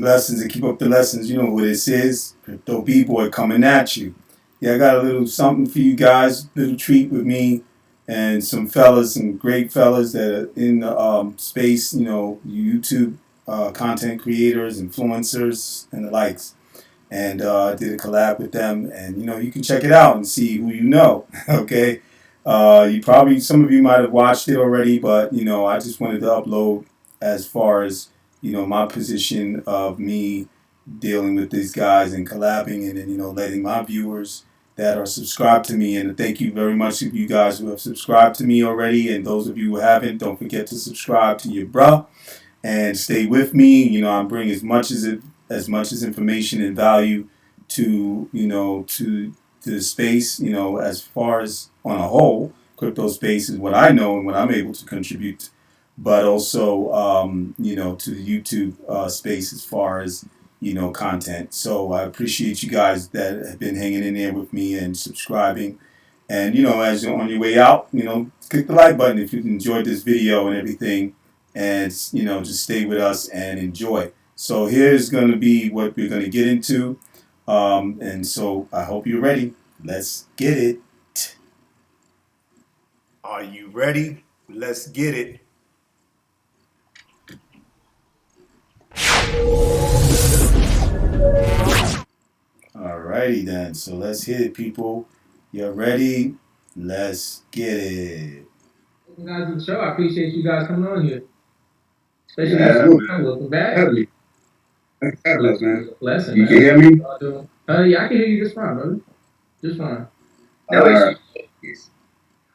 blessings and keep up the lessons. You know what this is. Crypto B-Boy coming at you. Yeah, I got a little something for you guys, little treat with me and some fellas, some great fellas that are in the space, YouTube content creators, influencers, and the likes. And I did a collab with them, and you can check it out and see who you know. Okay, you probably some of you might have watched it already, but I just wanted to upload as far as my position of me dealing with these guys and collabing, and then letting my viewers that are subscribed to me, and thank you very much to you guys who have subscribed to me already, and those of you who haven't, don't forget to subscribe to your bruh and stay with me. I bring as much as information and value to to the space. As far as on a whole, crypto space is what I know and what I'm able to contribute, but also to the YouTube space as far as content. So I appreciate you guys that have been hanging in there with me and subscribing. And as you're on your way out, click the like button if you enjoyed this video and everything, and just stay with us and enjoy. So here's going to be what we're going to get into, and so I hope you're ready. Let's get it. Are you ready? Let's get it. Alrighty then. So let's hit it, people. You're ready? Let's get it. Welcome guys to the show. I appreciate you guys coming on here. Especially welcome back. Fabulous, man. Blessing, You man. can hear me? Yeah, I can hear you just fine, brother. Just fine. No issues.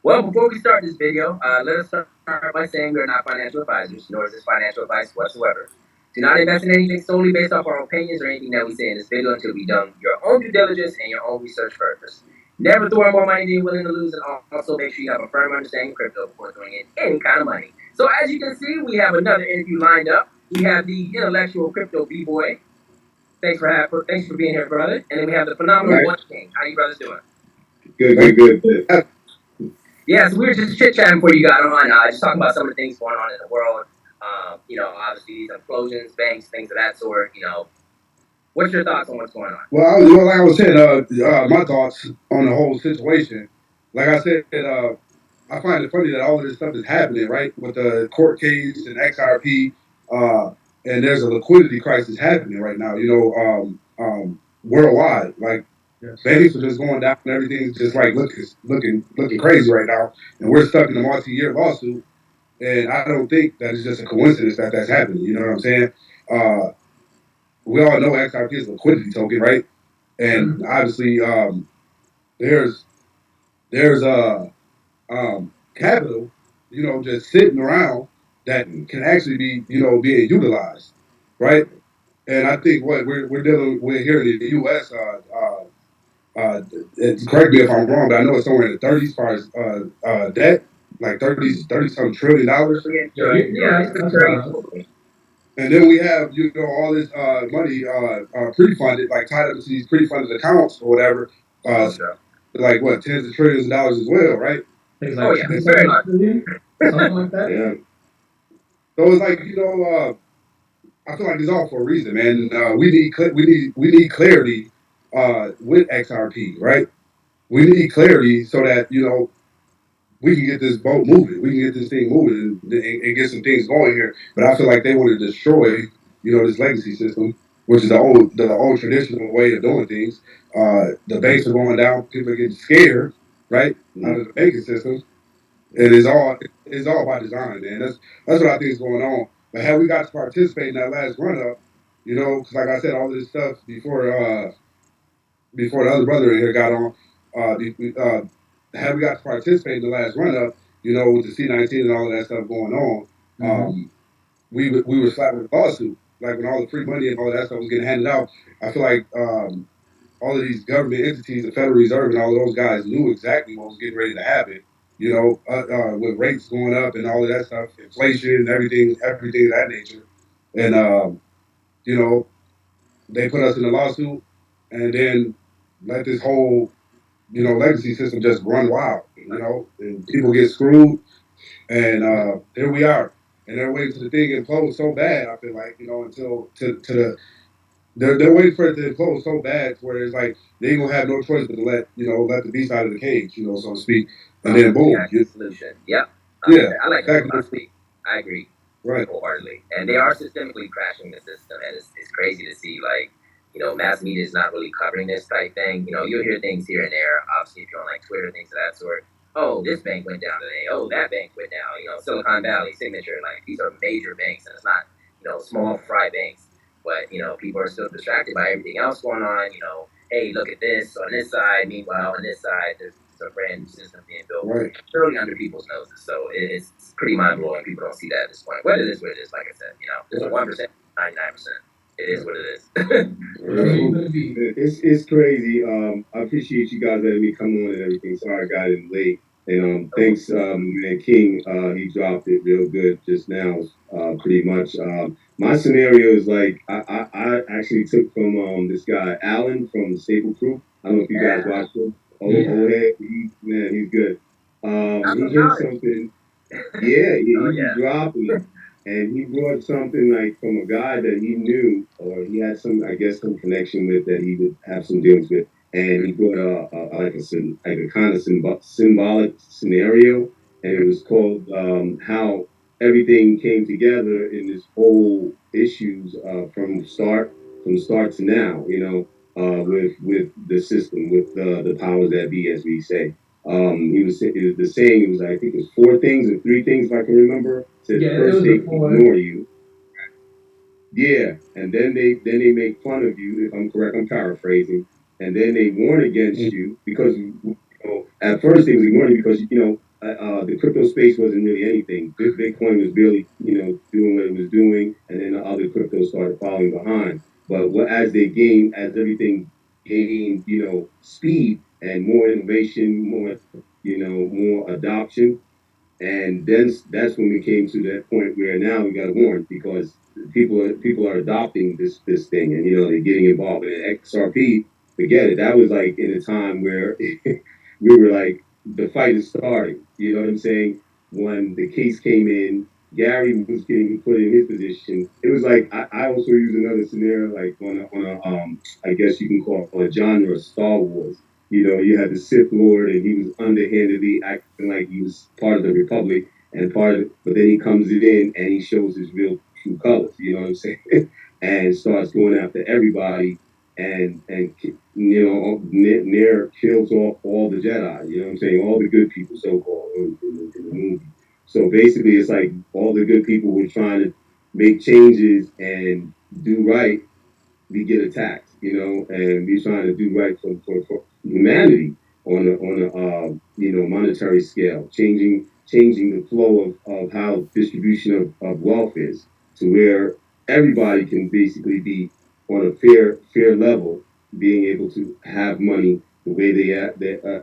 Well, before we start this video, let us start by saying we are not financial advisors, nor is this financial advice whatsoever. Do not invest in anything solely based off our opinions or anything that we say in this video until we've done your own due diligence and your own research first. Never throw in more money than you're willing to lose, and also make sure you have a firm understanding of crypto before throwing in any kind of money. So as you can see, we have another interview lined up. We have the intellectual crypto B-Boy. Thanks for being here, brother. And then we have the phenomenal One King. How you brothers doing? Good. Yeah, so we were just chit-chatting before you got on, just talking about some of the things going on in the world. Obviously these implosions, banks, things of that sort. What's your thoughts on what's going on? Well, like I was saying, my thoughts on the whole situation. Like I said, I find it funny that all of this stuff is happening, right? With the court case and XRP, and there's a liquidity crisis happening right now. Worldwide, like banks are just going down, and everything's just like looking crazy right now, and we're stuck in a multi-year lawsuit. And I don't think that it's just a coincidence that that's happening. You know what I'm saying? We all know XRP is a liquidity token, right? And obviously, there's capital, just sitting around that can actually be, being utilized, right? And I think what we're dealing with here in the U.S. Correct me if I'm wrong, but I know it's somewhere in the 30s as far as debt, like 30 some $1 trillion. Yeah, it's right. And then we have, all this money pre-funded, like tied up to these pre-funded accounts or whatever, like what, tens of trillions of dollars as well, right? Oh yeah, very much. Something like that. Yeah. So it's like, I feel like it's all for a reason, man. We need clarity with XRP, right? We need clarity so that we can get this boat moving. We can get this thing moving and get some things going here. But I feel like they want to destroy, this legacy system, which is the old traditional way of doing things. The banks are going down. People are getting scared, right, out of the banking system. And it's all by design, man. That's what I think is going on. But had we got to participate in that last run up, because like I said, all this stuff before the other brother in here got on, had we got to participate in the last run up, with the C-19 and all of that stuff going on, we were slapped with a lawsuit. Like when all the free money and all of that stuff was getting handed out, I feel like all of these government entities, the Federal Reserve and all of those guys knew exactly what was getting ready to happen. With rates going up and all of that stuff, inflation and everything of that nature. And, they put us in a lawsuit and then let this whole, legacy system just run wild, and people get screwed. And here we are. And they're waiting till the thing implodes so bad, I feel like, until to They're waiting for it to close so bad where it's like they ain't gonna have no choice but to let the beast out of the cage, so to speak, and then boom. Yeah, the solution. Yep. Yeah, I like that exactly. philosophy. I agree Right. wholeheartedly. And they are systemically crashing the system, and it's crazy to see mass media is not really covering this type thing. You'll hear things here and there. Obviously, if you're on like Twitter, things of that sort. Oh, this bank went down today. Oh, that bank went down. Silicon Valley, Signature, like these are major banks, and it's not small fry banks. But people are still distracted by everything else going on. Hey, look at this on this side. Meanwhile, on this side, there's a brand new system being built Right. literally under people's noses. So it's pretty mind blowing. People don't see that at this point. What it is, like I said, there's a 1%, 99%. It is what it is. It's crazy. I appreciate you guys letting me come on and everything. Sorry I got in late. And thanks, man King. He dropped it real good just now. Pretty much. My scenario is like I actually took from this guy Alan from Staple Crew. I don't know if you guys watched him. Oh hey, man, he's good. He hit something. Yeah, he be dropping it. And he brought something like from a guy that he knew, or he had some, I guess, some connection with that he would have some dealings with. And he brought like a kind of symbolic scenario, and it was called how everything came together in this whole issues from start to now. With the system, with the powers that be, as we say. It was the saying. It was I think it was four things or three things if I can remember. It said first they ignore you, yeah, and then they make fun of you. If I'm correct, I'm paraphrasing, and then they warn against you because at first they was ignoring you because the crypto space wasn't really anything. Bitcoin was barely doing what it was doing, and then the other cryptos started following behind. But as everything gained speed and more innovation, more adoption, and then that's when we came to that point where now we got to warn because people are adopting this thing, and they're getting involved in XRP. Forget it. That was like in a time where we were like the fight is starting. You know what I'm saying? When the case came in, Gary was getting put in his position. It was like I also use another scenario like on a I guess you can call it a genre of Star Wars. You had the Sith Lord, and he was underhandedly acting like he was part of the Republic and but then he comes in and he shows his real true colors. You know what I'm saying? And starts going after everybody, and near kills off all the Jedi. You know what I'm saying? All the good people, so called, in the movie. So basically, it's like all the good people were trying to make changes and do right, we get attacked, and we're trying to do right for humanity on a monetary scale, changing the flow of how distribution of wealth is to where everybody can basically be on a fair level, being able to have money the way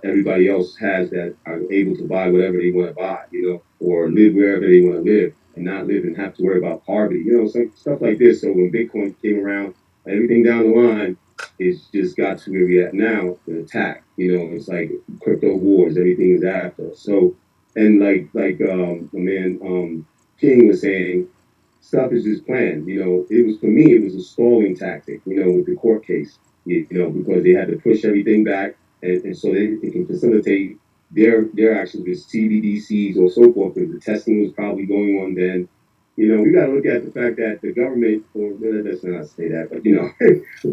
everybody else has that are able to buy whatever they want to buy, or live wherever they want to live and not live and have to worry about poverty, some stuff like this. So when Bitcoin came around, everything down the line is just got to where we're at now, the attack. It's like crypto wars, everything is after. So, and the man King was saying, stuff is just planned. It was for me, it was a stalling tactic, with the court case, because they had to push everything back and so they can facilitate their actions with CBDCs or so forth, because the testing was probably going on then. We got to look at the fact that the government, or let's not say that, but the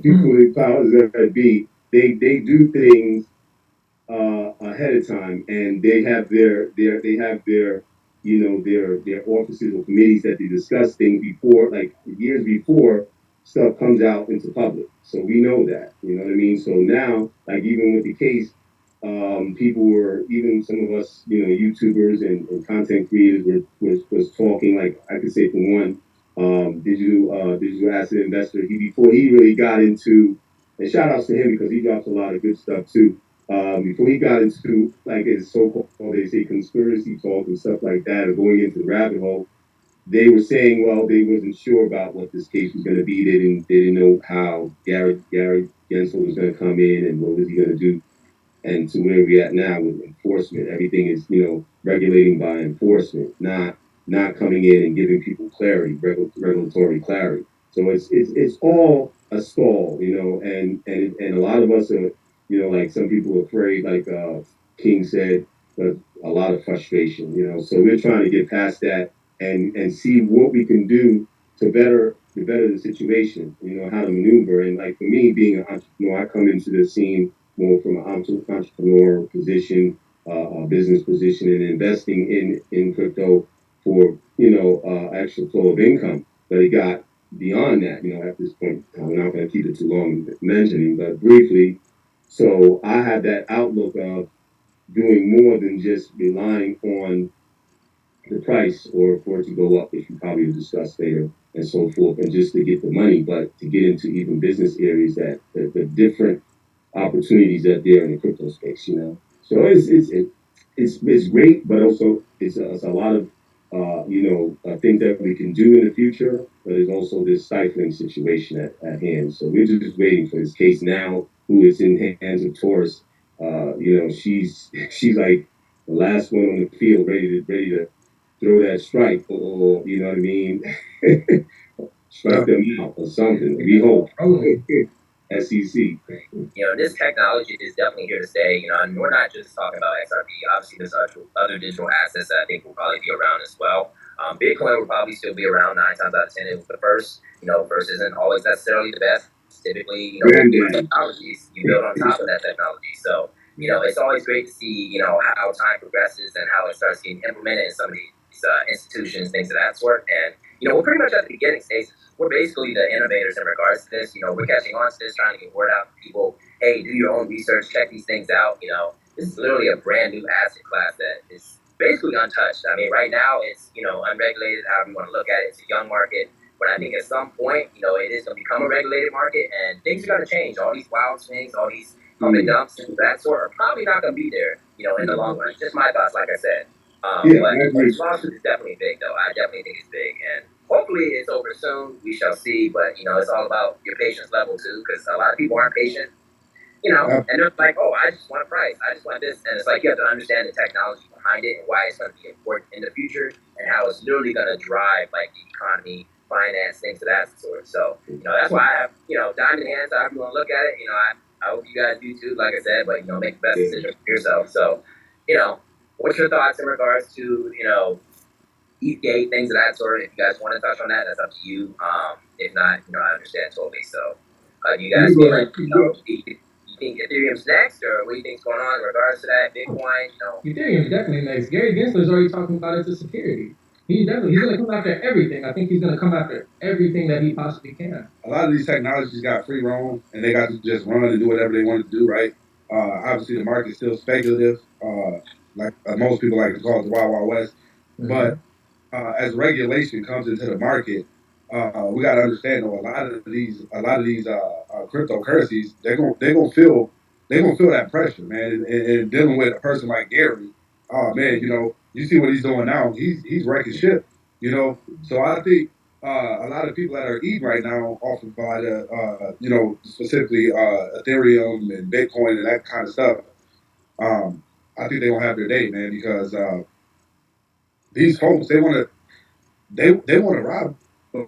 people in powers that be, they do things ahead of time, and they have their their offices or committees that they discuss things before, like years before stuff comes out into public. So we know that, you know what I mean. So now, like even with the case, people were, even some of us, YouTubers and content creators was talking. Like I could say for one, digital asset investor. Before he really got into, and shout outs to him because he drops a lot of good stuff too. Before he got into like his so-called, they say, conspiracy talk and stuff like that, or going into the rabbit hole, they were saying, well, they wasn't sure about what this case was going to be. They didn't know how Gary Gensler was going to come in and what was he going to do. And to where we're at now with enforcement, everything is regulating by enforcement, not coming in and giving people clarity, regulatory clarity. So it's all a stall, you know, and a lot of us are, you know, like some people are afraid, like King said, but a lot of frustration, you know. So we're trying to get past that and see what we can do to better the situation, you know, how to maneuver. And like for me, being an entrepreneur, I come into the scene more from an entrepreneur position, a business position, and investing in crypto for extra flow of income. But it got beyond that, you know, at this point. I'm not going to keep it too long mentioning, but briefly. So I had that outlook of doing more than just relying on the price or for it to go up, which we probably will discuss later, and so forth, and just to get the money, but to get into even business areas that the different opportunities that there in the crypto space, you know. So it's great, but also it's a lot of things that we can do in the future, but there's also this stifling situation at hand. So we're just waiting for this case now, who is in hands of Taurus. She's like the last one on the field, ready to throw that strike, or you know what I mean, strike them out or something. We hope. SEC. This technology is definitely here to stay. And we're not just talking about XRP. Obviously, there's other digital assets that I think will probably be around as well. Bitcoin will probably still be around 9 times out of 10. It was the first. First isn't always necessarily the best. Typically, technologies you build on top of that technology. So, it's always great to see, how time progresses and how it starts getting implemented in some of these institutions, things of that sort. And, we're pretty much at the beginning stages. We're basically the innovators in regards to this. We're catching on to this, trying to get word out to people. Hey, do your own research, check these things out. This is literally a brand new asset class that is basically untouched. I mean, right now it's, unregulated, however you want to look at it. It's a young market. But I think at some point, it is going to become a regulated market, and things are going to change. All these wild swings, all these pump and dumps, and that sort are probably not going to be there, in the long run. Just my thoughts, like I said. But this lawsuit is definitely big, though. I definitely think it's big, and hopefully it's over soon. We shall see. But it's all about your patience level too, because a lot of people aren't patient. And they're like, oh, I just want a price. I just want this. And it's like you have to understand the technology behind it and why it's going to be important in the future and how it's literally going to drive like the economy, finance, things of that sort. So, that's why I have, diamond hands, however you want to look at it. I hope you guys do too, like I said, but, make the best decision for yourself. So, what's your thoughts in regards to, Eastgate, things of that sort? If you guys want to touch on that, that's up to you. If not, I understand totally. So, you guys feel like, you think Ethereum's next, or what do you think's going on in regards to that? Bitcoin, Ethereum's definitely next. Gary Gensler's already talking about it as a security. He's going to come after everything. I think he's going to come after everything that he possibly can. A lot of these technologies got free roam, and they got to just run and do whatever they want to do, right? Obviously, the market's still speculative. Most people like to call it the Wild Wild West. Mm-hmm. But as regulation comes into the market, we got to understand though a lot of these cryptocurrencies they're gonna feel that pressure, man. And dealing with a person like Gary, oh man, you see what he's doing now. He's wrecking shit, So I think a lot of people that are eating right now off of specifically Ethereum and Bitcoin and that kind of stuff. I think they're gonna have their day, man, because these folks they want to rob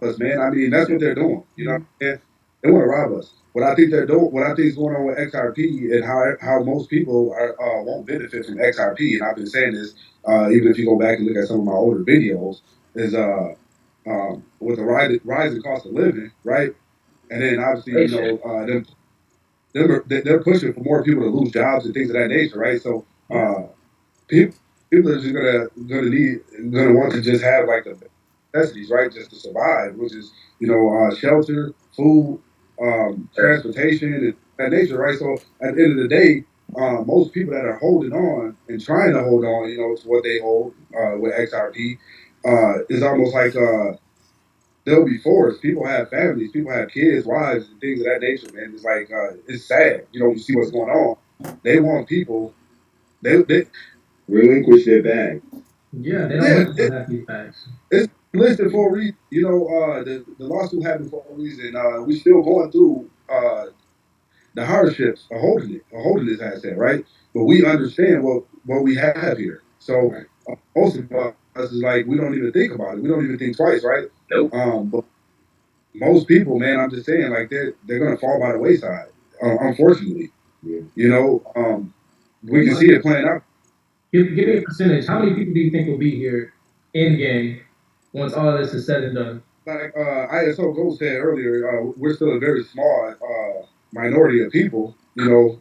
us, man. I mean, that's what they're doing. You know what I'm saying? They want to rob us. What I think they're doing, what I think is going on with XRP, and how most people won't benefit from XRP, and I've been saying this, even if you go back and look at some of my older videos, is with the rising cost of living, right? And then obviously, they're pushing for more people to lose jobs and things of that nature, right? So people are just gonna want to just have like the necessities, right, just to survive, which is shelter, food, transportation, and that nature, right? So at the end of the day, most people that are holding on and trying to hold on, to what they hold with XRP, is almost like they'll be forced. People have families, people have kids, wives, and things of that nature, man. It's like it's sad, you see what's going on. They want people. They relinquish their bag. Yeah, they don't want to have these bags. It's listed for a reason. The lawsuit happened for a reason. We're still going through the hardships of holding this asset, right? But we understand what we have here. So most of us is like we don't even think about it. We don't even think twice, right? Nope. But most people, man, I'm just saying, like they're gonna fall by the wayside, unfortunately. Yeah. You know, we can see it playing out. Give me a percentage. How many people do you think will be here in game once all this is said and done? Like ISO Gold said earlier, we're still a very small minority of people, you know,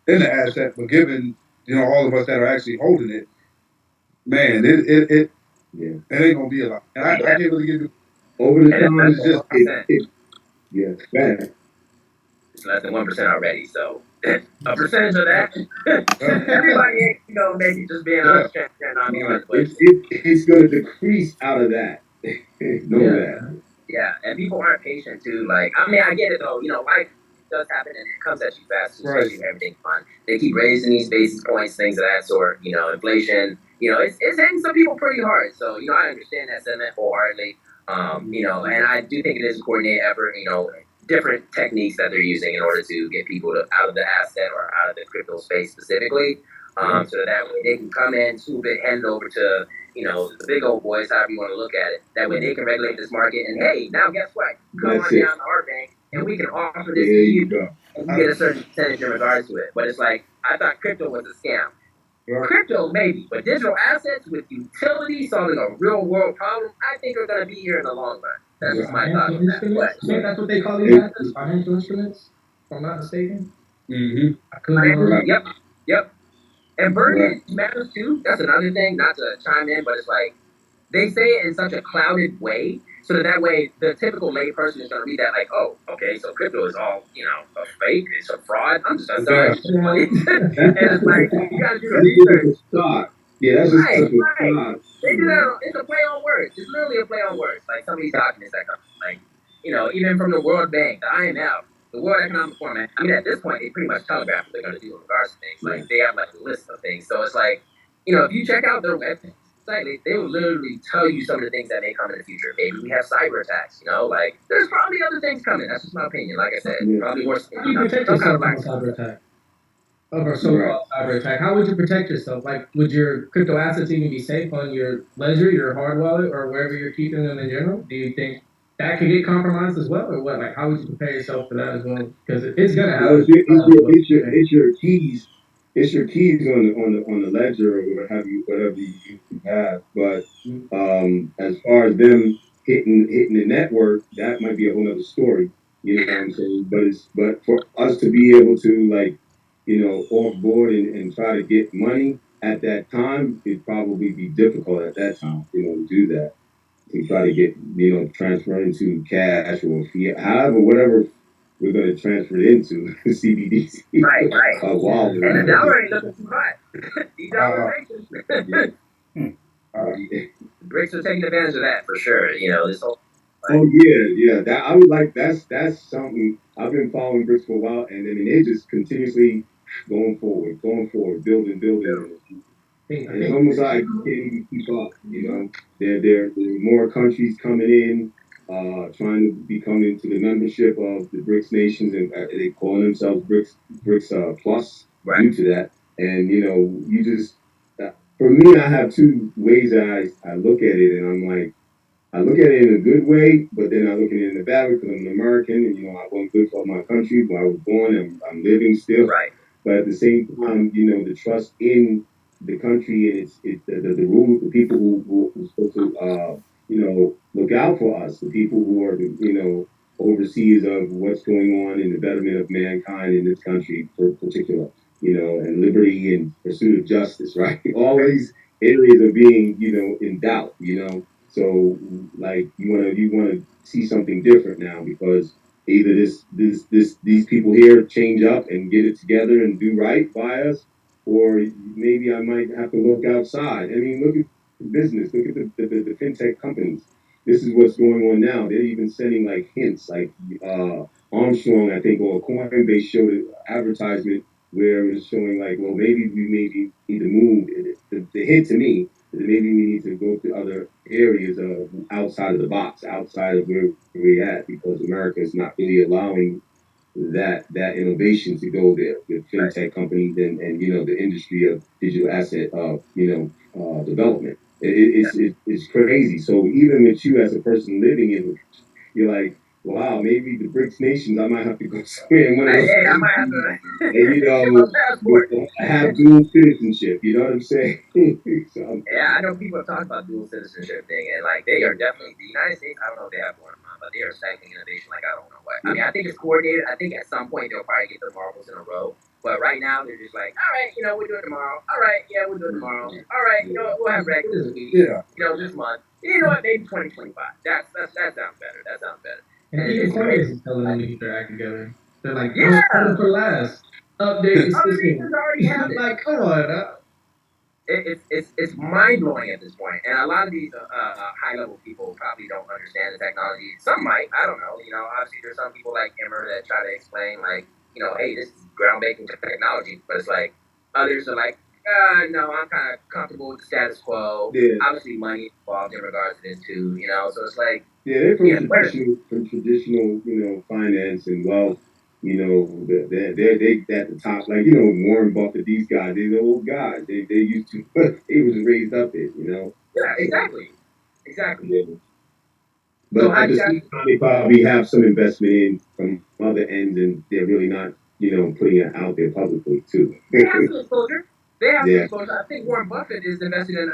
in the asset, but given all of us that are actually holding it, man, Yeah. it ain't gonna be a lot. And I can't really give you Over the And time, it's it's just yeah, bad. less than 1% already. So a percentage of that, everybody ain't gonna make it. Just being honest, transparent, not being honest. But It's going to decrease out of that. Know that. yeah, and people aren't patient too. Like, I mean, I get it though. Life does happen and it comes at you fast, especially if everything's fun. They keep raising these basis points, things of that sort. Inflation. It's hitting some people pretty hard. So I understand that sentiment wholeheartedly. And I do think it is a coordinated effort. Different techniques that they're using in order to get people out of the asset or out of the crypto space specifically, so that way they can come in, swoop it, hand it over to the big old boys, however you want to look at it. That way they can regulate this market. And hey, now guess what? Come on down to our bank and we can offer this to you. And you get a certain percentage in regards to it. But it's like, I thought crypto was a scam. Crypto, maybe, but digital assets with utility solving a real world problem, I think are going to be here in the long run. That's just my thought on that. But that's what they call these assets, financial instruments, if I'm not mistaken. I could be wrong. Yep. And verbiage matters too. That's another thing, not to chime in, but it's like they say it in such a clouded way, so that way the typical layperson is going to read that like, oh, okay, so crypto is all a fake, it's a fraud. I'm just going to sell money, and it's like you got to do the research. Yeah, that's just Right. They do that. It's a play on words. It's literally a play on words. Like some of these documents that come, like even from the World Bank, the IMF, the World Economic Forum. I mean, at this point, they pretty much telegraph what they're going to do in regards to things. Like they have like a list of things. So it's like, if you check out their website, they will literally tell you some of the things that may come in the future. Maybe we have cyber attacks. Like there's probably other things coming. That's just my opinion. Like I said, probably more. How do you protect yourself from a cyber attack? Of a so-called cyber attack, how would you protect yourself? Like, would your crypto assets even be safe on your ledger, your hard wallet, or wherever you're keeping them in general? Do you think that could get compromised as well, or what? Like, how would you prepare yourself for that as well? Because it's gonna happen. It's your keys. It's your keys on the ledger or whatever you have. But as far as them hitting the network, that might be a whole other story. You know what I'm saying? But for us to be able to off board and try to get money at that time, it'd probably be difficult at that time, to do that. To try to get, transfer into cash or fiat, however, whatever we're going to transfer it into CBDC. Right. Wallet. And the dollar ain't looking too hot. De-dollarization. BRICS are taking advantage of that for sure. This whole. Oh yeah. That I would like. That's something I've been following BRICS for a while, and I mean they just continuously going forward, building. And it's almost like you can't even keep up. There are more countries coming in, trying to become into the membership of the BRICS nations, and they call themselves BRICS Plus due to that. And you just for me, I have two ways that I look at it, and I'm like. I look at it in a good way, but then I look at it in a bad way because I'm an American and I want good for my country where I was born and I'm living still. Right. But at the same time, the trust in the country and the rule, the people who are supposed to look out for us, the people who are overseers of what's going on in the betterment of mankind in this country, for particular, and liberty and pursuit of justice, right? All these areas are being in doubt, So like you wanna see something different now because either these people here change up and get it together and do right by us, or maybe I might have to look outside. I mean, look at business, look at the fintech companies. This is what's going on now. They're even sending like hints, like Armstrong, I think, or Coinbase showed an advertisement where it was showing like, well, maybe we need to move. The hint to me maybe we need to go to other areas of outside of the box, outside of where we're at, because America is not really allowing that innovation to go there with fintech companies and the industry of digital asset development. It's crazy. So even with you as a person living in, you're like wow, maybe the BRICS nations, I might have to go somewhere in one of those Hey, I might have countries to and, you get my know, passport. have dual citizenship. You know what I'm saying? So, Yeah, I know people have talked about dual citizenship thing, and like they are definitely the United States. I don't know if they have one or not, but they are stifling innovation like I don't know what. I mean, I think it's coordinated. I think at some point they'll probably get the marbles in a row, but right now they're just like, all right, we'll do it tomorrow. All right, yeah, we'll do it tomorrow. All right, we'll have Rex this week. Yeah. This month. You know what? Maybe 2025. That sounds better. That sounds better. And And even it's great. Coinbase is telling them to get their act together. They're like, Yeah, don't settle for last. Update the other system. nations already have it. Like, come on. It's mind blowing at this point, and a lot of these high level people probably don't understand the technology. Some might, I don't know. Obviously there's some people like Emmer that try to explain like, hey, this is groundbreaking technology, but it's like others are like, no, I'm kind of comfortable with the status quo. yeah. Obviously, money involved in regards to this too. So it's like, Yeah, they're from yeah, traditional, finance and wealth. They at the top, like Warren Buffett. These guys, they're the old guys. They used to, they was raised up it. yeah, exactly. Yeah. So But how at do the you guys? same time, they probably have some investment in from other ends, and they're really not, putting it out there publicly too. They have some exposure. Yeah, I think Warren Buffett is invested in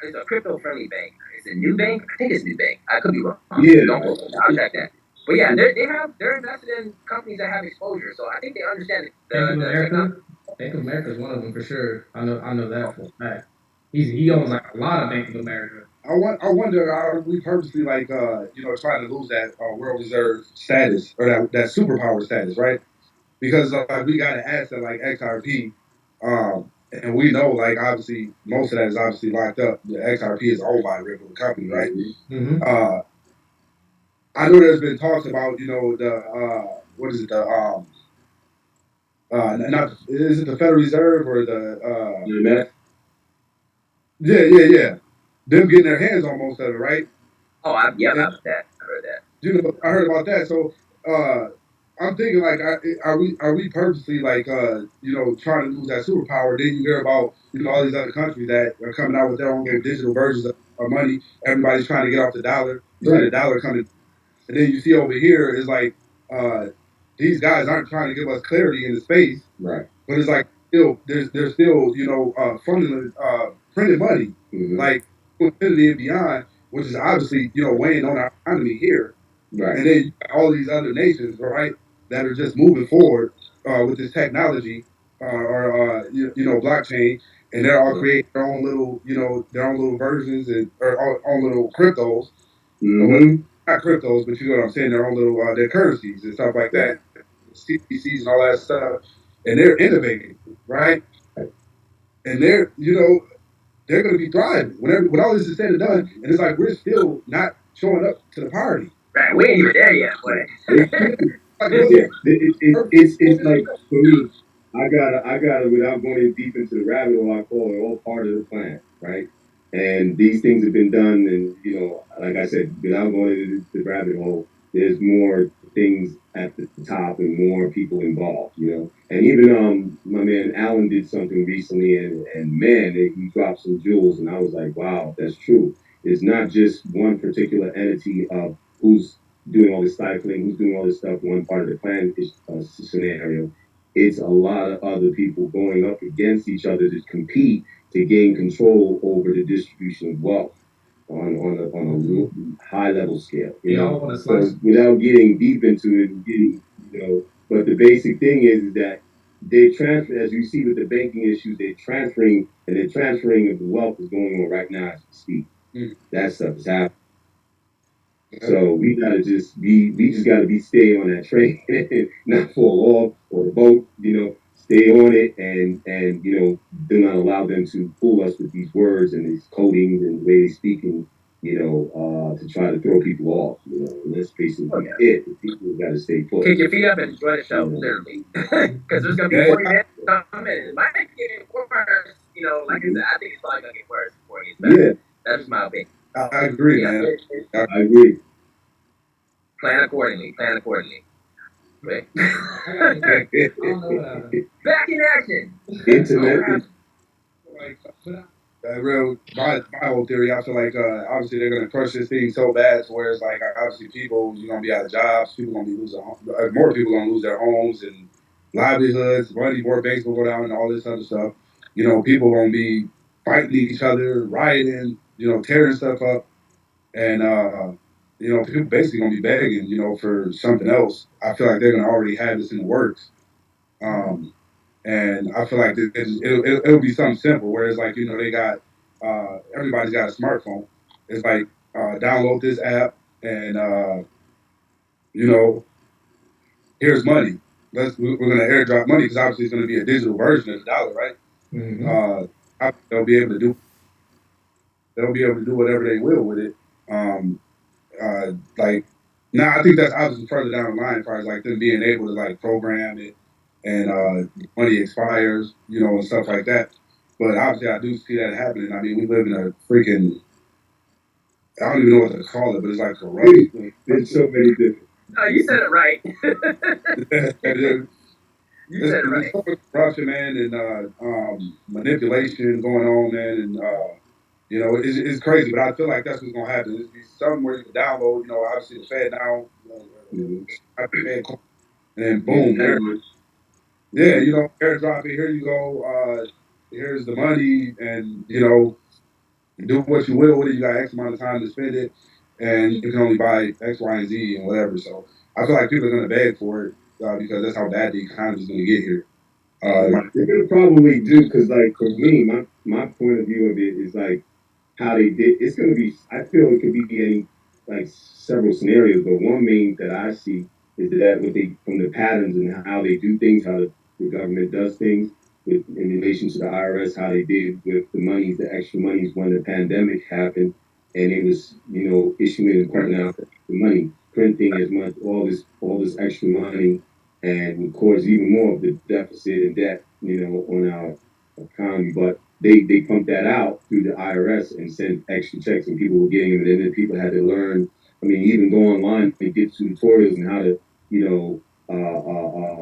it's a crypto friendly bank. It's a new bank. I think it's new bank. I could be wrong. yeah. Don't quote me. I'll check that. But yeah, they're invested in companies that have exposure. So I think they understand Bank of the technology. America. Bank of America is one of them for sure. I know that for a fact. He owns like a lot of Bank of America. I wonder, are we purposely like trying to lose that world reserve status or that superpower status, right? Because we got an asset like XRP, and we know like obviously most of that is obviously locked up. The XRP is owned by a regular company, right? Mm-hmm. I know there's been talks about the what is it not is it the Federal Reserve or the IMF. yeah them getting their hands on most of it, right? Oh, I And heard that. I heard that. I heard about that. So I'm thinking like, are we purposely like trying to lose that superpower? Then you hear about all these other countries that are coming out with their own little digital versions of money. Everybody's trying to get off the dollar. You see the dollar coming, and then you see over here is like uh, these guys aren't trying to give us clarity in the space, Right. but it's like still there's still funding printed money like infinity and beyond, which is obviously weighing on our economy here. Right. And then you got all these other nations, right, that are just moving forward with this technology or blockchain, and they're all creating their own little their own little versions and or own little cryptos. Mm-hmm. Not cryptos, but you know what I'm saying, their own little their currencies and stuff like that, CBDCs and all that stuff, and they're innovating, right? And they're going to be thriving when all this is said and done. And it's like we're still not showing up to the party. Right, we ain't even there yet, but Yeah, it's like for me, I gotta without going in deep into the rabbit hole, I call it all part of the plan, right? And these things have been done, and like I said, without going into the rabbit hole, there's more things at the top and more people involved. And even my man Alan did something recently, and man, he dropped some jewels, and I was like, wow, that's true. It's not just one particular entity of who's doing all this stifling, who's doing all this stuff, one part of the plan is scenario. It's a lot of other people going up against each other to compete to gain control over the distribution of wealth on a high level scale. So without getting deep into it, but the basic thing is that they transfer, as you see with the banking issues, they're transferring of the wealth is going on right now as we speak. That stuff is happening. So we just gotta be stay on that train, not fall off or the boat, stay on it and do not allow them to fool us with these words and these codings and the way they speaking, to try to throw people off, and that's basically it. The people gotta stay put. kick your feet up and enjoy the show, literally. Because there's gonna be more events coming. It might get worse. Like I said, I think it's probably gonna get worse before it gets better. Yeah. That's my opinion. I agree, man. I agree. Plan accordingly. Right. I don't know what happened. Back in action. Internet. my whole theory, I feel like obviously they're gonna crush this thing so bad to where it's like obviously people you're gonna be out of jobs, people gonna be losing more people gonna lose their homes and livelihoods, money, more banks will go down and all this other stuff. People gonna be fighting each other, rioting, tearing stuff up, and people basically gonna be begging, for something else. I feel like they're gonna already have this in the works. And I feel like it'll be something simple where it's like, they got, everybody's got a smartphone. It's like, download this app and, you know, here's money. We're going to airdrop money because obviously it's going to be a digital version of the dollar, right? They'll be able to do whatever they will with it. Um, like now, I think that's obviously further down the line as far as like them being able to like program it and money expires, and stuff like that. But obviously, I do see that happening. I mean, we live in a freaking, I don't even know what to call it, but it's like corruption. There's so many different. Oh, you said it right. You said it There's right. so much corruption, man, and manipulation going on, man, and it's crazy. But I feel like that's what's gonna happen. It's be something where you can download, obviously the Fed now, Fed, and then boom, there. Yeah, airdrop it. Here you go. Here's the money, and do what you will with it. You got X amount of time to spend it, and you can only buy X, Y, and Z and whatever. So I feel like people are gonna beg for it because that's how bad the economy is gonna get here. They're gonna probably do because, like, for me, my point of view of it is like how they did. It's gonna be. I feel it could be any like several scenarios, but one main that I see is that what they from the patterns and how they do things, how the government does things with in relation to the IRS, how they did with the monies, the extra monies when the pandemic happened, and it was issuing and printing out the money, printing as much all this extra money and would cause even more of the deficit and debt, on our economy. But they pumped that out through the IRS and sent extra checks, and people were getting them. And then people had to learn. I mean, even go online and get tutorials on how to,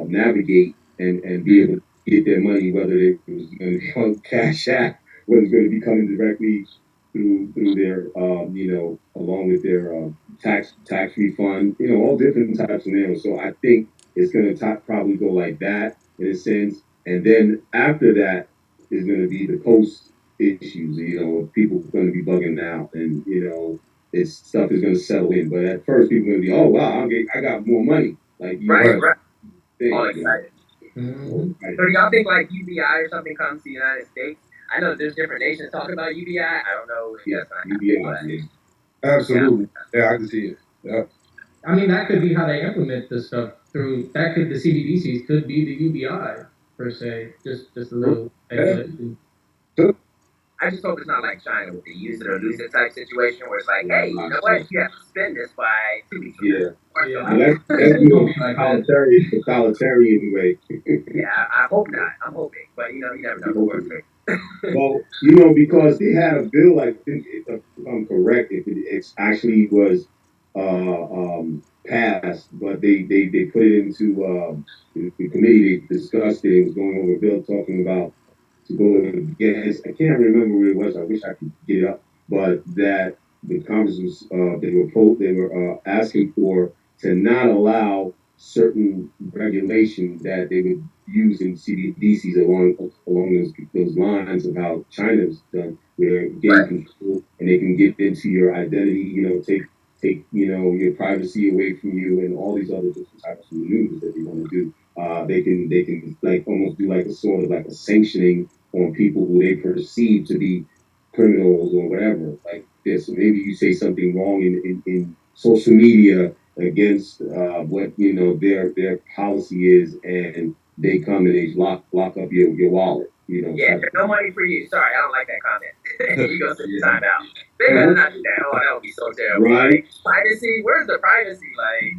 navigate and be able to get their money, whether it was going to be on Cash App, whether it's going to be coming directly through their, along with their tax refund, all different types of scenarios. So I think it's going to probably go like that in a sense, and then after that is going to be the post issues. People are going to be bugging out, and it's stuff is going to settle in. But at first, people are going to be, oh wow, I got more money. Like Right. Thing, all excited. So do y'all think like UBI or something comes to the United States? I know there's different nations talking about UBI. I don't know if that's not UBI. Absolutely. Yeah, I can see it. Yeah. I mean, that could be how they implement this stuff through. That could the CBDCs could be the UBI per se. Just a little speculation. I just hope it's not like China with the use it or lose it type situation where it's like, hey, you know what? You have to spend this by 2 weeks from now. That's the totalitarian way. Yeah, I hope not. I'm hoping, but you never know the worst thing. Well, because they had a bill, I think, if I'm correct, if it actually was passed, but they put it into the committee. They discussed it. It was going over a bill talking about to go against. I can't remember what it was. I wish I could get it up, but that the Congress was they were asking for to not allow certain regulation that they would use in CBDCs along those lines of how China's done, where getting control and they can get into your identity, take your privacy away from you, and all these other different types of maneuvers that they want to do. They can like almost do like a sort of like a sanctioning on people who they perceive to be criminals or whatever like this. So maybe you say something wrong in social media against what their policy is, and they come and they lock up your wallet. Yeah, no money for you. Sorry, I don't like that comment. You go sit your time out. They better not do that. Oh, that would be so terrible. Right? Like, privacy? Where's the privacy? Like,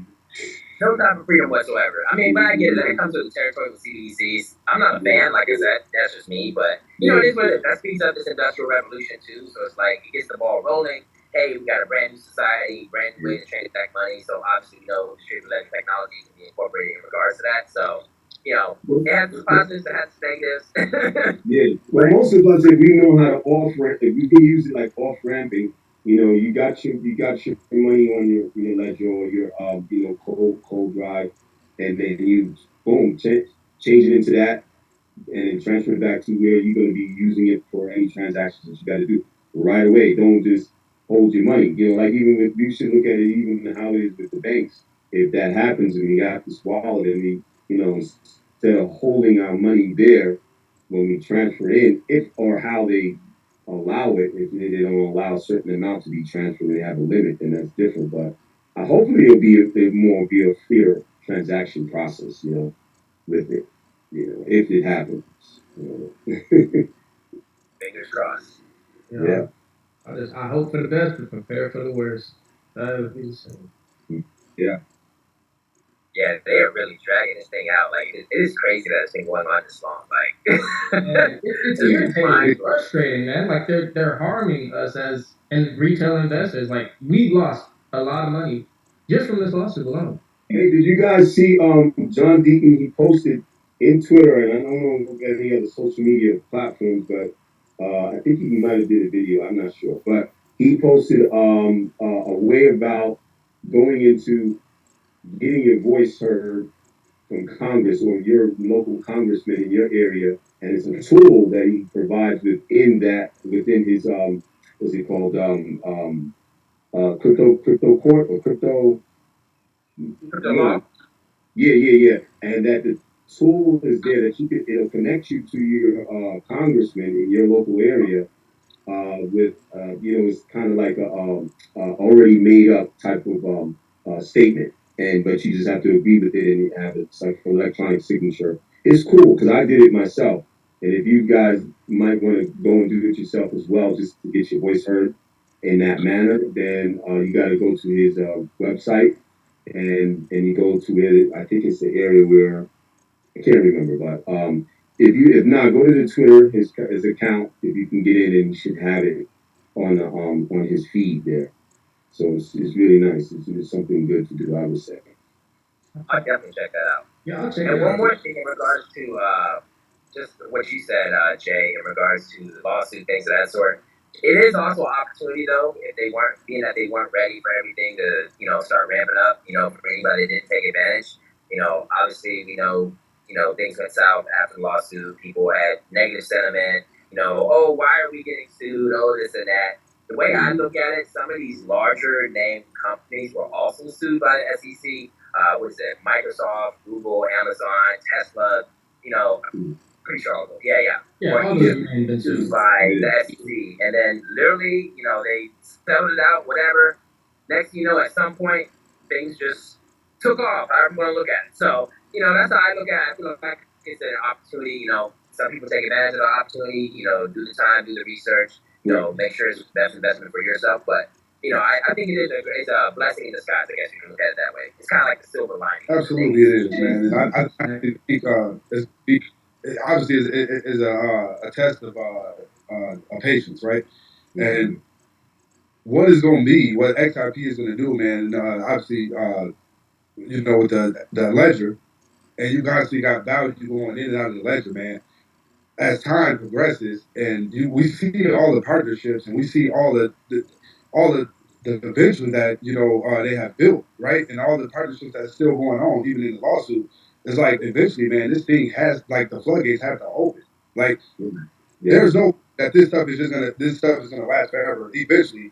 no type of freedom whatsoever. I mean, but I get it. When it comes to the territorial CDCs, I'm not a fan. Like I said, that's just me. But it is what it is. That speeds up this industrial revolution too. So it's like it gets the ball rolling. Hey, we got a brand new society, brand new way to transact money. So obviously, distributed ledger technology can be incorporated in regards to that. So it has its positives, it has its negatives. Yeah. Well, most of us, if we know how to off ramp, if we can use it like off ramping, you got your money on your ledger or your cold drive, and then you boom change it into that, and then transfer it back to where you're going to be using it for any transactions that you got to do right away. Don't just hold your money. Like even with you should look at it even how it is with the banks. If that happens and we have to swallow it, and instead of holding our money there when we transfer it in, if or how they allow it, if they don't allow a certain amount to be transferred, they have a limit, then that's different. But hopefully it'll be a fair transaction process, with it, if it happens. Fingers crossed. Yeah. I hope for the best, but prepare for the worst. That would be the same. Yeah. Yeah, they are really dragging this thing out. Like it is crazy that it's been going on this long. Like It's And irritating, it's frustrating, man. Like they're harming us as and retail investors. Like we've lost a lot of money just from this lawsuit alone. Hey, did you guys see John Deacon? He posted in Twitter, and I don't know if any other social media platforms, but I think he might have did a video. I'm not sure, but he posted a way about going into getting your voice heard from Congress or your local congressman in your area, and it's a tool that he provides within his what's it called crypto court or crypto. crypto law. Yeah. And that the tool is there that it'll connect you to your congressman in your local area with it's kind of like a already made up type of statement, and but you just have to agree with it and you have it's like an electronic signature. It's cool because I did it myself, and if you guys might want to go and do it yourself as well, just to get your voice heard in that manner, then you got to go to his website and you go to it. I think it's the area where I can't remember, but if not, go to the Twitter his account. If you can get in, and you should have it on his feed there. So it's really nice. It's something good to do, I would say. I'll definitely check that out. Yeah, I'll check And it one out. more thing in regards to just what you said, Jay, in regards to the lawsuit, things of that sort. It is also an opportunity, though, if they weren't being that they weren't ready for everything to, start ramping up. For anybody that didn't take advantage. Obviously, things went south after the lawsuit. People had negative sentiment. Oh, why are we getting sued? Oh, this and that. The way I look at it, some of these larger name companies were also sued by the SEC. What is it? Microsoft, Google, Amazon, Tesla. Pretty sure all of them. Yeah, Were all those each names been sued sued. by the SEC, and then literally, they settled it out. Whatever. Next, thing you know, at some point, things just took off. However you want to look at it. So, that's how I look at it. I feel like it's an opportunity. Some people take advantage of the opportunity. Do the time, do the research. Make sure it's the best investment for yourself. But I think it's a blessing in disguise. I guess you can look at it that way. It's kind of like the silver lining. absolutely it is, man. And I think it obviously is a test of patience, right? And what is going to be what XRP is going to do, man. Obviously, with the ledger, and you constantly got value going in and out of the ledger, man. As time progresses, and we see all the partnerships, and we see all the ventures that they have built, right, and all the partnerships that's still going on, even in the lawsuit. It's like eventually, man, this thing has like the floodgates have to open. Like there's no that this stuff is gonna last forever. Eventually,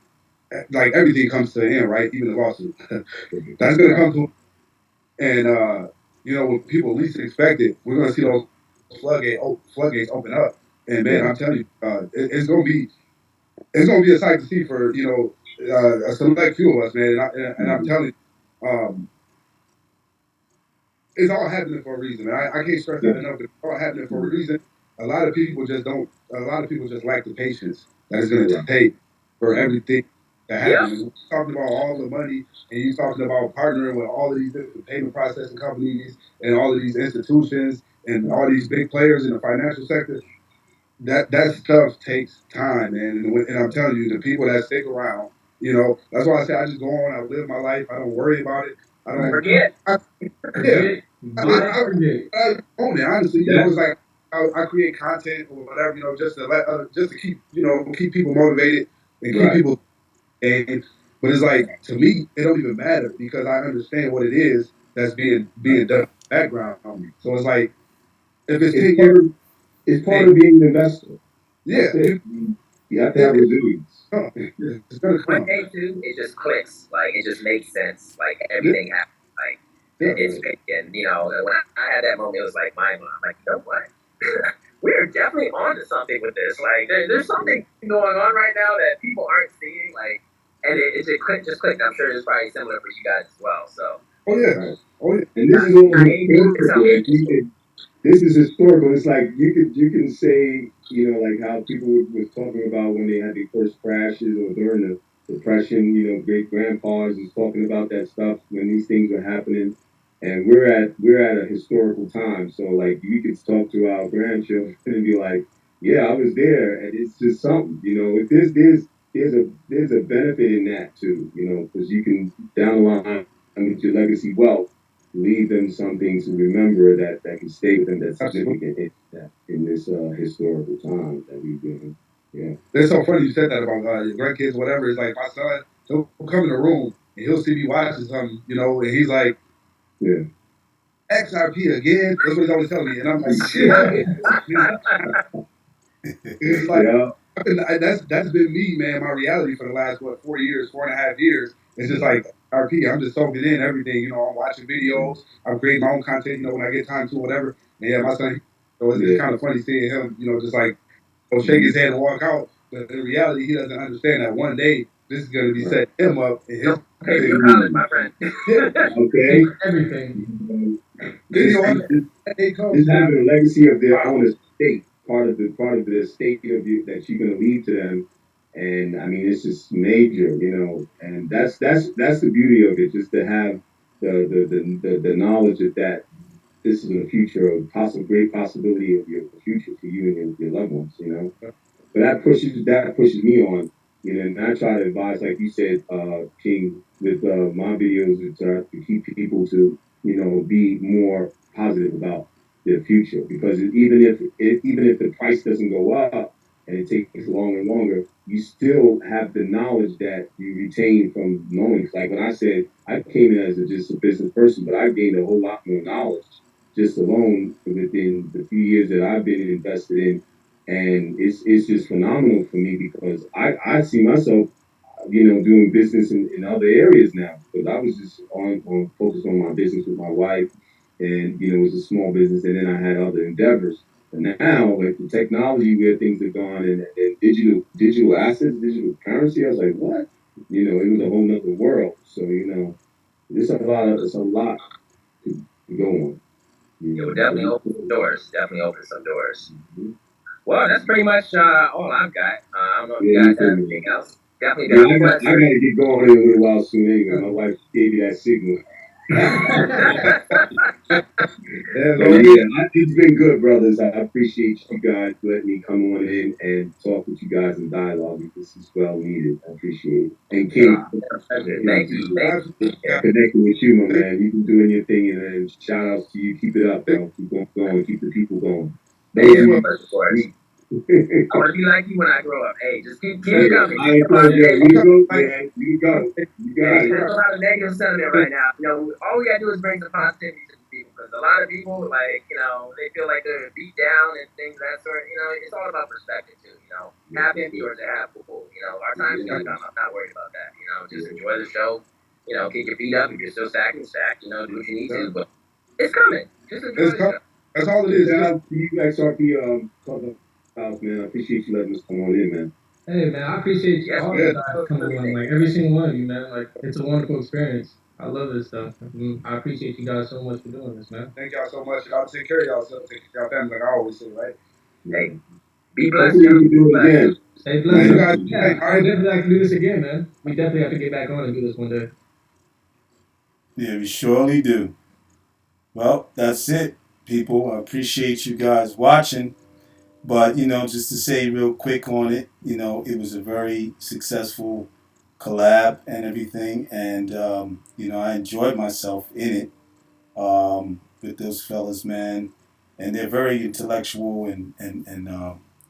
like everything comes to an end, right? Even the lawsuit. That's gonna come to, and when people least expect it, we're gonna see those floodgates open up. And man, I'm telling you, it's gonna be a sight to see for a select few of us, man. And I'm telling you, it's all happening for a reason. I can't stress that enough. It's all happening for a reason. A lot of people just don't. A lot of people just lack the patience that it's going to take for everything to happen. And we're talking about all the money, and you're talking about partnering with all of these different payment processing companies and all of these institutions and all these big players in the financial sector. That stuff takes time, man. And I'm telling you, the people that stick around, that's why I say I just go on. I live my life. I don't worry about it. I don't. Forget. I, yeah. Forget, I mean, buy, forget. I own it honestly. You Yeah. know, it's like I create content or whatever. You know, just to let just to keep keep people motivated and keep Right. people. And but it's like to me, it don't even matter because I understand what it is that's being done in the background. So it's like if it's It's 10 years, it's part of being an investor. yeah, That's it. You have to have resilience. it's gonna One come. day too, it just clicks. Like it just makes sense. Like Yeah, everything happens. Like yeah, it's big. And when I had that moment, it was like mind blowing. Like, you know what? We're definitely onto something with this. Like there's something going on right now that people aren't seeing. Like, and it just clicked. I'm sure it's probably similar for you guys as well. So oh yeah, Right. oh yeah. And this is all I hate it's historical. something. This is historical. It's like you can say, like how people was talking about when they had their first crashes or during the depression. Great grandpas was talking about that stuff when these things were happening. And we're at a historical time. So like we could talk to our grandchildren and be like, yeah, I was there, and it's just something. If there's a benefit in that too. Because you can down the line with your legacy wealth leave them something to remember that can stay with them that's Absolutely. significant in this historical time that we've been in. Yeah. It's so funny you said that about your grandkids, whatever. It's like my son, he'll come in the room and he'll see me watching something, and he's like, Yeah. XRP again. That's what he's always telling me, and I'm like, it's like Yeah. that's been me, man. My reality for the last 4 years, 4.5 years. It's just like RP. I'm just soaking in everything. I'm watching videos. I'm creating my own content. When I get time to, whatever. And yeah, my son. So it's kind of funny seeing him. Just like shake his head and walk out. But in reality, he doesn't understand that one day this is going to be setting him up. And his Pay for your college, my friend. Okay. Everything. Just, day comes. just having a legacy of their own estate, part of the estate of you that you're gonna leave to them. And I mean, it's just major. And that's the beauty of it, just to have the knowledge of that this is the future of great possibility of your future for you and your loved ones. But that pushes me on. And I try to advise, like you said, King, with my videos to keep people to be more positive about their future, because even if the price doesn't go up and it takes longer and longer, you still have the knowledge that you retain from knowing. Like when I said I came in as just a business person, but I gained a whole lot more knowledge just alone within the few years that I've been invested in. And it's just phenomenal for me because I see myself doing business in other areas now, because I was just on focused on my business with my wife, and it was a small business, and then I had other endeavors. But now, like the technology where things have gone, and digital assets, digital currency, I was like, what? It was a whole nother world. So it's a lot to go on. It would definitely open some doors. Definitely open some doors. Mhm. Well, that's pretty much all I've got. I don't know if you Yeah, guys you have too. anything else. Definitely Yeah, been a I pleasure. gotta get going in a little while soon anyway. My wife gave me that signal. As But always, yeah, it's been good, brothers. I appreciate you guys letting me come on in and talk with you guys in dialogue. This is well needed. I appreciate it. And King, Thank you. Thank you. absolutely. Yeah. connecting with you, my man. You've been doing your thing, and shout outs to you. Keep it up, bro. Keep on going. Keep the people going. Hey, Those of you. course, of course. I want to be like you when I grow up. Hey, just keep Yeah, coming. I Keep told coming. you, Hey, you go, man. You go. You got hey, it. there's a lot of negative sentiment right now. All we gotta do is bring some positivity to the people, because a lot of people, like, they feel like they're beat down and things of that sort. It's all about perspective too. Half empty or is it half full? Our time's gonna come. I'm not worried about that. Just enjoy the show. Keep your feet up. If you're still stacking, stack. Do what you need to, but it's coming. Just enjoy It's the show. That's all it And is. shout Just out to you, XRP Clubhouse, man. I appreciate you letting us come on in, man. Hey man, I appreciate Yes, all yeah. you guys coming on. Like every single one of you, man. Like it's a wonderful experience. I love this stuff. I appreciate you guys so much for doing this, man. Thank y'all so much. Y'all take care of yourself. Take care of your family, like I always say, right? Hey, be blessed, Hopefully we gentlemen. can do it again. Stay Yeah, blessed. you guys. Hey, Yeah, all I would right. definitely like to do this again, man. We definitely have to get back on and do this one day. Yeah, we surely do. Well, that's it, people. I appreciate you guys watching. But, just to say real quick on it, it was a very successful collab and everything, and I enjoyed myself in it with those fellas, man. And they're very intellectual and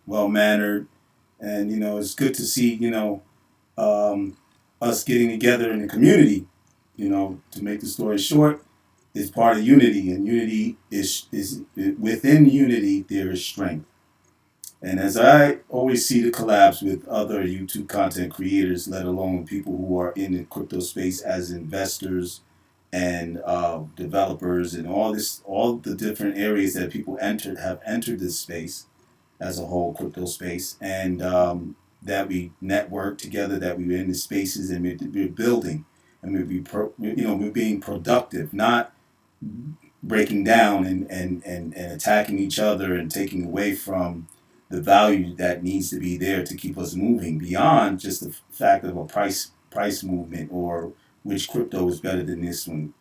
well mannered, and it's good to see um, us getting together in the community. To make the story short, is part of unity, and unity is within unity there is strength. And as I always see the collabs with other YouTube content creators, let alone people who are in the crypto space as investors and developers and all the different areas that people have entered this space as a whole, crypto space, and that we network together, that we're in the spaces and we're building, and we're being productive, not breaking down and attacking each other and taking away from the value that needs to be there to keep us moving beyond just the fact of a price movement or which crypto is better than this one.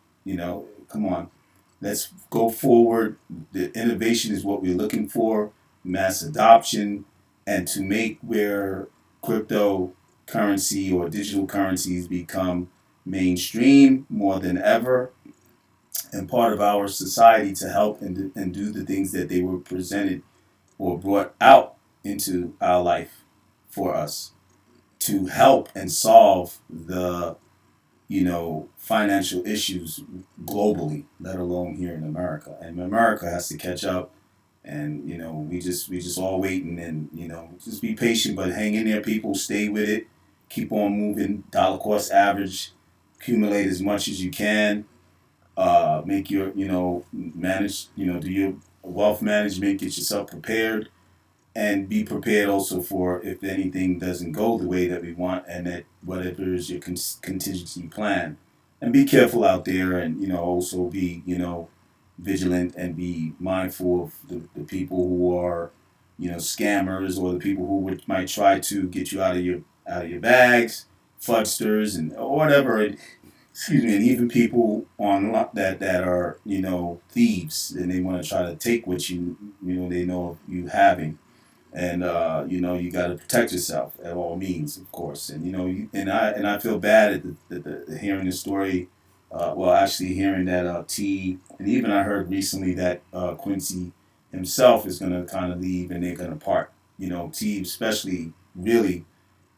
Come on, let's go forward. The innovation is what we're looking for, mass adoption, and to make where cryptocurrency or digital currencies become mainstream more than ever and part of our society to help and do the things that they were presented or brought out into our life for us to help and solve the financial issues globally, let alone here in America. And America has to catch up. And we just all waiting, and just be patient, but hang in there, people. Stay with it. Keep on moving. Dollar cost average. Accumulate as much as you can. Make your manage. Do your wealth management. Get yourself prepared and be prepared also for if anything doesn't go the way that we want, and that whatever is your contingency plan. And be careful out there, and also be vigilant and be mindful of the people who are scammers, or the people who might try to get you out of your bags, fraudsters and or whatever. Excuse me, and even people on that are thieves, and they want to try to take what they know of you having. And you got to protect yourself at all means, of course. And and I feel bad at the hearing the story. Well, actually hearing that T, and even I heard recently that Quincy himself is going to kind of leave, and they're going to part. T especially really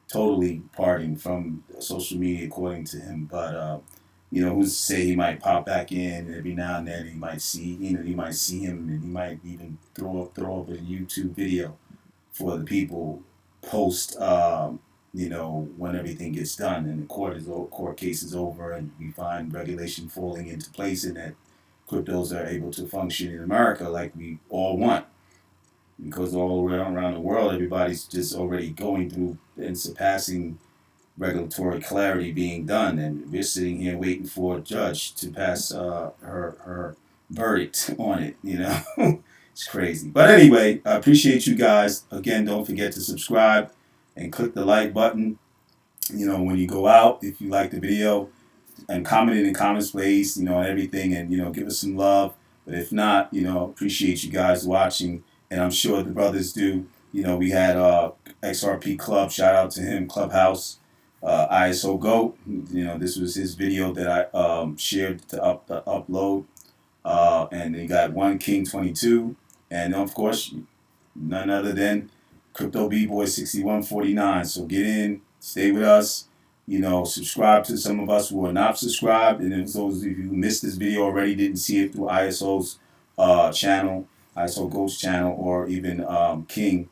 totally parting from social media, according to him. But who's to say he might pop back in every now and then? He might see him, and he might even throw up a YouTube video for the people post, when everything gets done and the court case is over and we find regulation falling into place and that cryptos are able to function in America like we all want. Because all around the world, everybody's just already going through and surpassing regulatory clarity being done, and we're sitting here waiting for a judge to pass her verdict on it. It's crazy. But anyway, I appreciate you guys. Again, don't forget to subscribe and click the like button. When you go out, if you like the video, and comment in the comments, please. Everything, and give us some love. But if not, appreciate you guys watching, and I'm sure the brothers do. We had XRP Club. Shout out to him, Clubhouse. ISO Goat. This was his video that I shared to upload. And they got One King 22, and of course, none other than Crypto B Boy 6149. So get in, stay with us. Subscribe to some of us who are not subscribed, and if those of you who missed this video already, didn't see it through ISO's channel, ISO Ghost channel, or even King,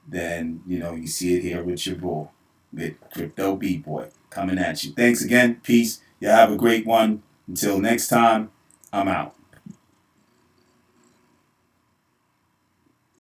then you see it here with your boy, with Crypto B Boy coming at you. Thanks again. Peace. You have a great one. Until next time, I'm out.